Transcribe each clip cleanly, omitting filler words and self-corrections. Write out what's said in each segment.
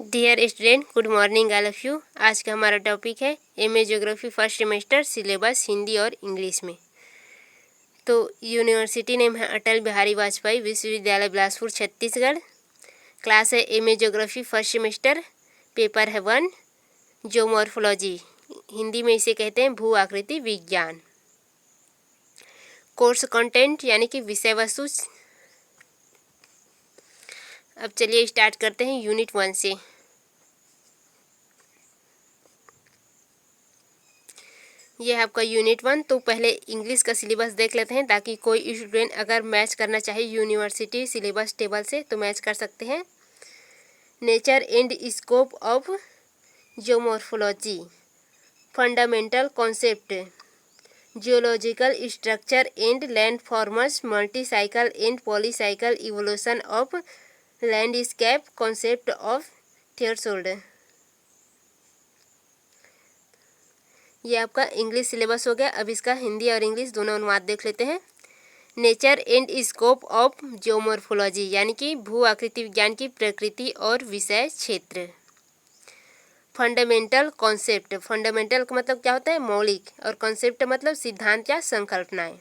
Dear student, good morning all of you. आज का हमारा टॉपिक है MA geography first semester syllabus Hindi और इंग्लिश में। तो यूनिवर्सिटी नेम है अटल बिहारी वाजपेयी विश्वविद्यालय बिलासपुर छत्तीसगढ़। क्लास है MA geography first semester. Paper है 1 जियोमॉर्फोलॉजी, हिंदी में इसे कहते हैं भू आकृति विज्ञान। कोर्स कंटेंट यानी कि विषय वस्तु। अब चलिए स्टार्ट करते हैं यूनिट 1 से। ये है आपका यूनिट 1। तो पहले इंग्लिश का सिलेबस देख लेते हैं ताकि कोई स्टूडेंट अगर मैच करना चाहे यूनिवर्सिटी सिलेबस टेबल से तो मैच कर सकते हैं। Nature and scope of geomorphology, fundamental concept, geological structure and land formers, multi cycle and polycyclic evolution of landscape, concept of threshold. ये आपका इंग्लिश सिलेबस हो गया। अब इसका हिंदी और इंग्लिश दोनों अनुवाद देख लेते हैं। Nature and scope of geomorphology यानी कि भू आकृति विज्ञान की प्रकृति और विषय क्षेत्र। फंडामेंटल कॉन्सेप्ट, फंडामेंटल का मतलब क्या होता है? मौलिक, और कॉन्सेप्ट मतलब सिद्धांत या संकल्पनाएं।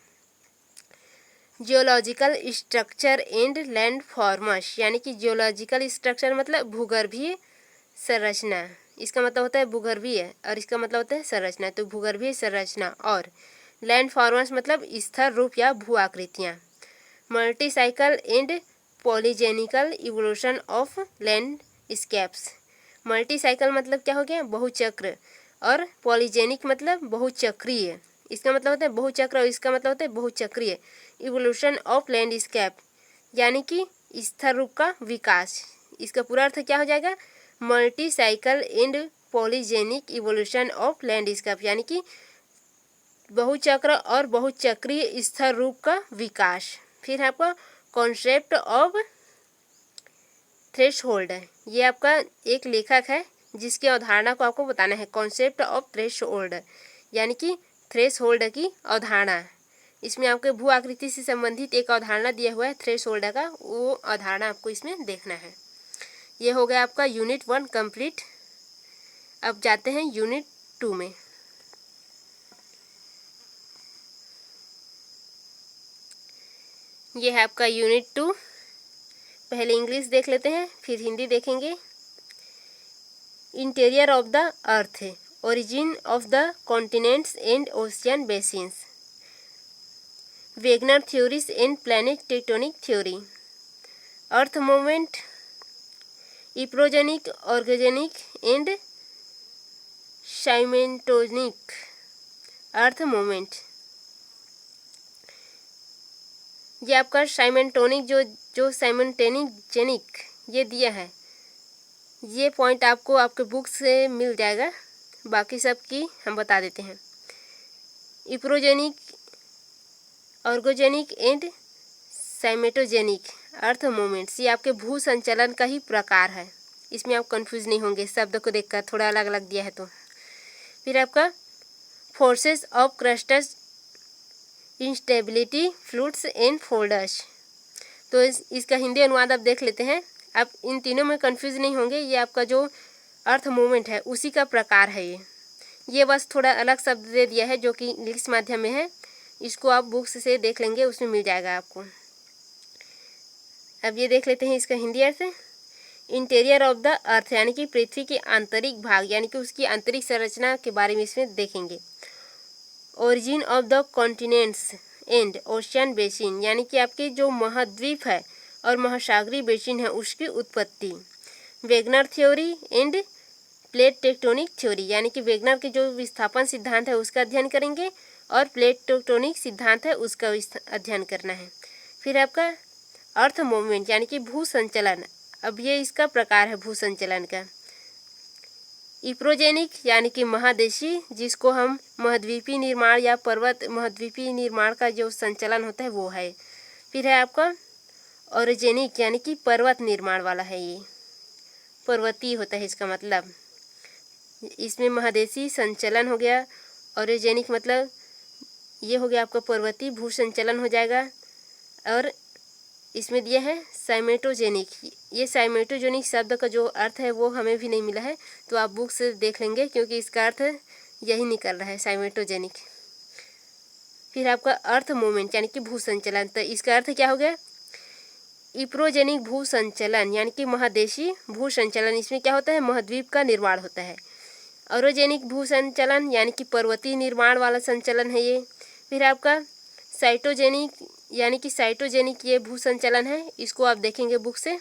Geological structure and land formers यानी कि जियोलॉजिकल स्ट्रक्चर मतलब भूगर्भीय संरचना, इसका मतलब होता है भूगर्भीय, और इसका मतलब होता है संरचना। तो भूगर्भीय संरचना। और लैंड फॉर्मर्स मतलब स्थिर रूप या भू आकृतियाँ। Multi cycle and polygenical evolution of landscapes, multi cycle मतलब क्या हो गया? बहुचक्र, और पॉलीजेनिक मतलब बहुचक्रीय, इसका मतलब होता है बहुचक्र, और इसका मतलब होता है बहुचक्रीय। इवोल्यूशन ऑफ लैंडस्केप यानी कि स्थिर रूप का विकास, इसका पूरा अर्थ क्या हो जाएगा? Multi cycle and polygenic evolution of landscape यानी कि बहुचक्र और बहुचक्रीय स्थिर रूप का विकास। फिर है आपका कॉन्सेप्ट ऑफ थ्रेशोल्ड, ये आपका एक लेखक है जिसकी अवधारणा को आपको बताना है। कॉन्सेप्ट ऑफ थ्रेशोल्ड यानी कि थ्रेशोल्ड की अवधारणा। इसमें आपके भू आकृति से संबंधित एक अवधारणा दिया हुआ है थ्रेशोल्ड का, वो अवधारणा आपको इसमें देखना है। ये हो गया आपका यूनिट 1 कंप्लीट। अब जाते हैं यूनिट 2 में। ये है आपका यूनिट 2। पहले इंग्लिश देख लेते हैं फिर हिंदी देखेंगे। Interior of the earth, origin of the continents and ocean basins, Wegener theories and planet tectonic theory, earth movement, epeirogenic, orogenic and cymatogenic earth movement. ये आपका साइमेंटोनिक जो साइमेंटेनिक जेनिक ये दिया है, ये पॉइंट आपको आपके बुक से मिल जाएगा, बाकी सब की हम बता देते हैं। इप्रोजेनिक, ऑर्गोजेनिक एंड साइमेटोजेनिक अर्थ मूवमेंट्स, ये आपके भू संचलन का ही प्रकार है। इसमें आप कंफ्यूज नहीं होंगे, शब्द को देखकर थोड़ा अलग अलग दिया है तो। फिर आपका forces of crusts, instability, fluids and folders. तो इसका हिंदी अनुवाद आप देख लेते हैं। आप इन तीनों में कंफ्यूज नहीं होंगे, ये आपका जो अर्थ मूवमेंट है उसी का प्रकार है। ये बस थोड़ा अलग शब्द दे दिया है जो कि इंग्लिश माध्यम में है, इसको आप बुक्स से देख लेंगे, उसमें मिल जाएगा आपको। अब ये देख लेते हैं इसका हिंदी अर्थ। इंटीरियर ऑफ द अर्थ यानी कि पृथ्वी के आंतरिक भाग यानी कि उसकी आंतरिक संरचना के बारे में इसमें देखेंगे। Origin of the continents and ocean basin यानी कि आपके जो महाद्वीप है और महासागरीय बेसिन है उसकी उत्पत्ति। Wegener theory and plate tectonic theory यानी कि वेगनर के जो विस्थापन सिद्धांत है उसका अध्ययन करेंगे, और प्लेट टेक्टोनिक सिद्धांत है उसका अध्ययन करना है। फिर आपका अर्थ मूवमेंट यानी कि भू संचलन, अब ये इसका प्रकार है भू संचलन का। इप्रोजेनिक यानी कि महादेशी, जिसको हम महाद्वीपीय निर्माण या पर्वत महाद्वीपीय निर्माण का जो संचलन होता है वो है। फिर है आपका ऑरिजेनिक यानी कि पर्वत निर्माण वाला है, ये पर्वतीय होता है इसका मतलब। इसमें महादेशी संचलन हो गया। ऑरिजेनिक मतलब ये हो गया आपका पर्वतीय भू संचलन हो जाएगा। और इसमें दिया है साइमेटोजेनिक। ये साइमेटोजेनिक शब्द का जो अर्थ है वो हमें भी नहीं मिला है, तो आप बुक से देख लेंगे क्योंकि इसका अर्थ यही निकल रहा है, साइमेटोजेनिक। फिर आपका अर्थ मूवमेंट यानी कि भू संचलन, तो इसका अर्थ क्या हो गया? इप्रोजेनिक भू संचलन यानी कि महादेशीय भू संचलन। इसमें क्या होता है? महाद्वीप का निर्माण होता है। ऑरोजेनिक भू संचलन यानी कि पर्वतीय निर्माण वाला संचलन है ये। फिर आपका साइटोजेनिक यानी कि साइटोजेनिक ये भू संचलन है, इसको आप देखेंगे बुक से,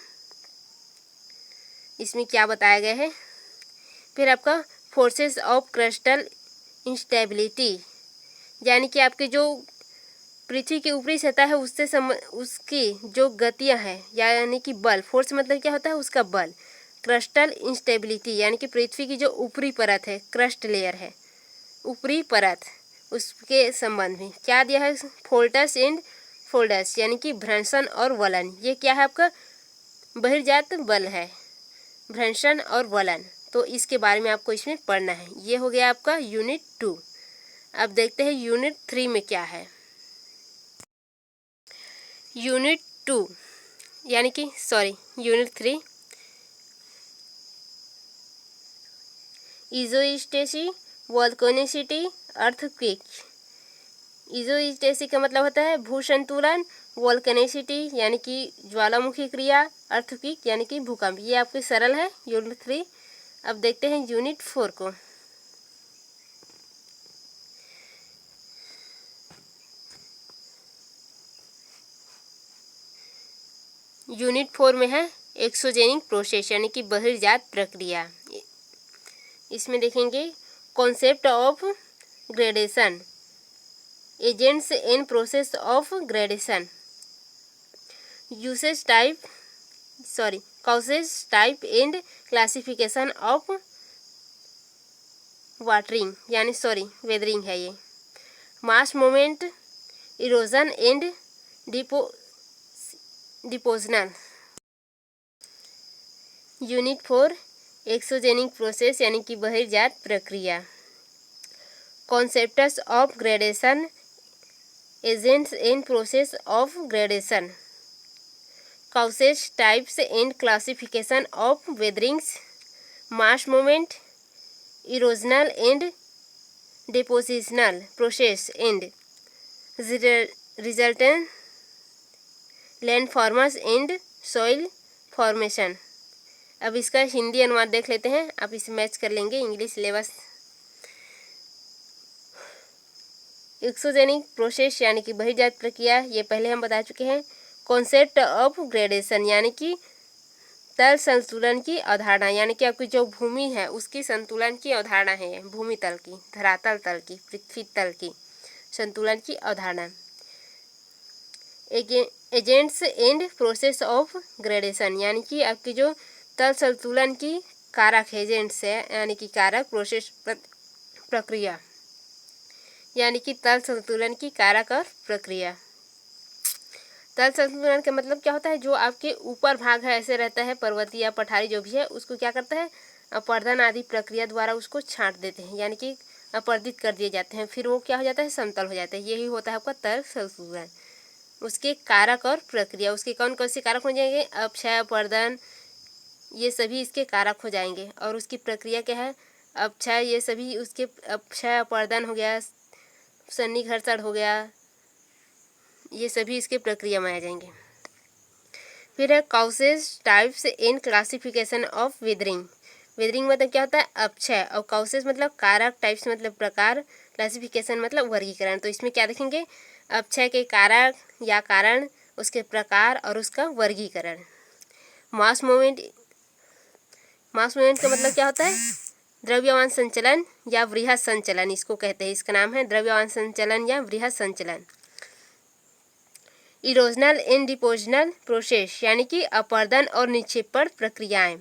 इसमें क्या बताया गया है। फिर आपका फोर्सेस ऑफ क्रस्टल इंस्टेबिलिटी यानी कि आपके जो पृथ्वी की ऊपरी सतह है उससे उसकी जो गतियां हैं यानी कि बल, फोर्स मतलब क्या होता है? उसका बल। क्रस्टल इंस्टेबिलिटी यानी कि पृथ्वी की जो ऊपरी परत है, क्रस्ट लेयर है, ऊपरी परत, उसके संबंध में क्या दिया है? फोल्टस एंड फोल्डस यानी कि भ्रंशन और वलन। ये क्या है? आपका बहिर्जात बल है, भ्रंशन और वलन। तो इसके बारे में आपको इसमें पढ़ना है। ये हो गया आपका यूनिट 2। अब देखते हैं यूनिट 3 में क्या है। यूनिट 2 यानी कि यूनिट 3 इज़ोस्टेसी, वोल्केनिसिटी, अर्थक्वेक। इज़ोस्टेसी का मतलब होता है भू संतुलन, वोल्केनिसिटी यानी कि ज्वालामुखी क्रिया, अर्थक्वेक यानी कि भूकंप। ये आपके सरल है यूनिट 3। अब देखते हैं यूनिट 4 को। यूनिट 4 में है एक्सोजेनिक प्रोसेस यानी कि बहिर्जात प्रक्रिया। इसमें देखेंगे concept of gradation, agents and process of gradation, usage type causes type and classification of watering यानी वेदरिंग है ये, mass moment, erosion and depositional. Unit 4 exogenic process यानी कि बहिर्जात प्रक्रिया, concepts of gradation, agents and process of gradation, causes types and classification of weatherings, mass moment, erosional and depositional process and resultant landforms and soil formation. अब इसका हिंदी अनुवाद देख लेते हैं, आप इसे मैच कर लेंगे इंग्लिश सिलेबस। एक्सोजेनिक प्रोसेस यानी कि बहिर्जात प्रक्रिया, ये पहले हम बता चुके हैं। कॉन्सेप्ट ऑफ ग्रेडेशन यानी कि तल संतुलन की अवधारणा यानी कि आपकी जो भूमि है उसकी संतुलन की अवधारणा है ये, भूमि तल की, धरातल तल की, पृथ्वी तल की संतुलन की अवधारणा। Agents and process of gradation यानी कि आपकी जो तल संतुलन की कारक एजेंट्स है यानी कि कारक, प्रोसेस प्रक्रिया यानी कि तल संतुलन की कारक और प्रक्रिया। तल संतुलन का मतलब क्या होता है? जो आपके ऊपर भाग है ऐसे रहता है, पर्वतीय या पठारी जो भी है, उसको क्या करता है? अपर्दन आदि प्रक्रिया द्वारा उसको छांट देते हैं यानी कि अपर्दित कर दिए जाते हैं, फिर वो क्या हो जाता है? समतल हो जाता है। यही होता है आपका तल संतुलन। उसके कारक और प्रक्रिया, उसके कौन कौन से कारक हो जाएंगे? अपक्षय, अपर्दन, ये सभी इसके कारक हो जाएंगे। और उसकी प्रक्रिया क्या है? अपक्षय, ये सभी उसके अपक्षय, अपर्दन हो गया, सन्निघर्षण हो गया, ये सभी इसके प्रक्रिया में आ जाएंगे। फिर है causes types and classification of weathering. Weathering मतलब क्या होता है? अपक्षय, और कॉजेज मतलब कारक, टाइप्स मतलब प्रकार, क्लासिफिकेशन मतलब वर्गीकरण। तो इसमें क्या देखेंगे? अपक्षय के कारक या कारण, उसके प्रकार और उसका वर्गीकरण। मास मूवमेंट का मतलब क्या होता है? द्रव्यमान संचलन या वृहत संचलन इसको कहते हैं, इसका नाम है द्रव्यमान संचलन या वृहत संचलन। इरोजनल एंड डिपोजनल प्रोसेस यानी कि अपर्दन और निक्षेपण प्रक्रियाएं,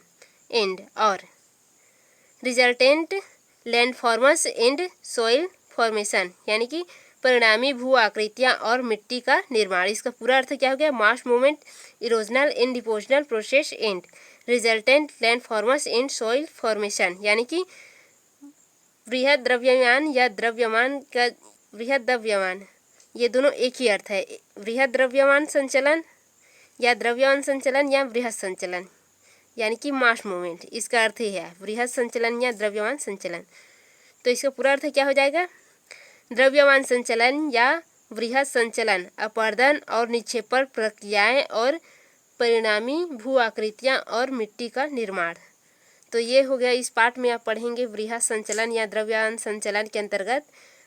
एंड और resultant landforms and soil formation यानी कि परिणामी भू आकृतियां और मिट्टी का निर्माण। इसका पूरा अर्थ क्या हो गया? Mass movement, erosional and depositional process and resultant landforms and soil formation यानी कि वृहद द्रव्यमान या वृहद द्रव्यमान, ये दोनों एक ही अर्थ है। वृहद द्रव्यमान संचलन या द्रव्यमान संचलन या वृहद संचलन यानी कि मास मूवमेंट, इसका अर्थ ही है वृहद संचलन या द्रव्यमान संचलन। तो इसका पूरा अर्थ क्या हो जाएगा? द्रव्यमान संचलन या वृहद संचलन अपरदन और निक्षेपण प्रक्रियाएं और परिणामी भू आकृतियां और मिट्टी का निर्माण। तो ये हो गया। इस पाठ में आप पढ़ेंगे वृहद संचलन या द्रव्यमान संचलन के अंतर्गत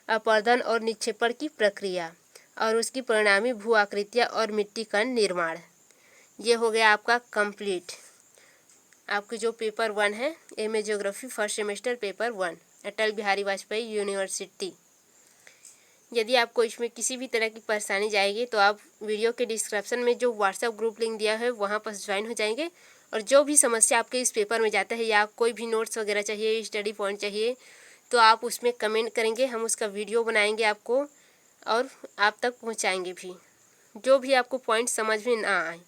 अपरदन और निक्षेपण की प्रक्रिया और उसकी परिणामी भू आकृतियां और मिट्टी का निर्माण। ये हो गया आपका कंप्लीट। आपके जो पेपर 1 है MA geography first semester paper 1 Atal Bihari Vajpayee university. यदि आपको इसमें किसी भी तरह की परेशानी जाएगी तो आप वीडियो के डिस्क्रिप्शन में जो व्हाट्सएप ग्रुप लिंक दिया है वहाँ पर ज्वाइन हो जाएंगे, और जो भी समस्या आपके इस पेपर में जाता है या कोई भी नोट्स वगैरह चाहिए, स्टडी पॉइंट चाहिए, तो आप उसमें कमेंट करेंगे, हम उसका वीडियो बनाएंगे आपको और आप तक पहुँचाएँगे भी। जो भी आपको पॉइंट समझ में ना आए,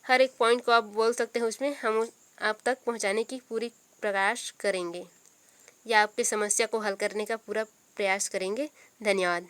हर एक पॉइंट को आप बोल सकते हैं, उसमें हम आप तक पहुँचाने की पूरी प्रयास करेंगे या आपकी समस्या को हल करने का पूरा प्रयास करेंगे। धन्यवाद।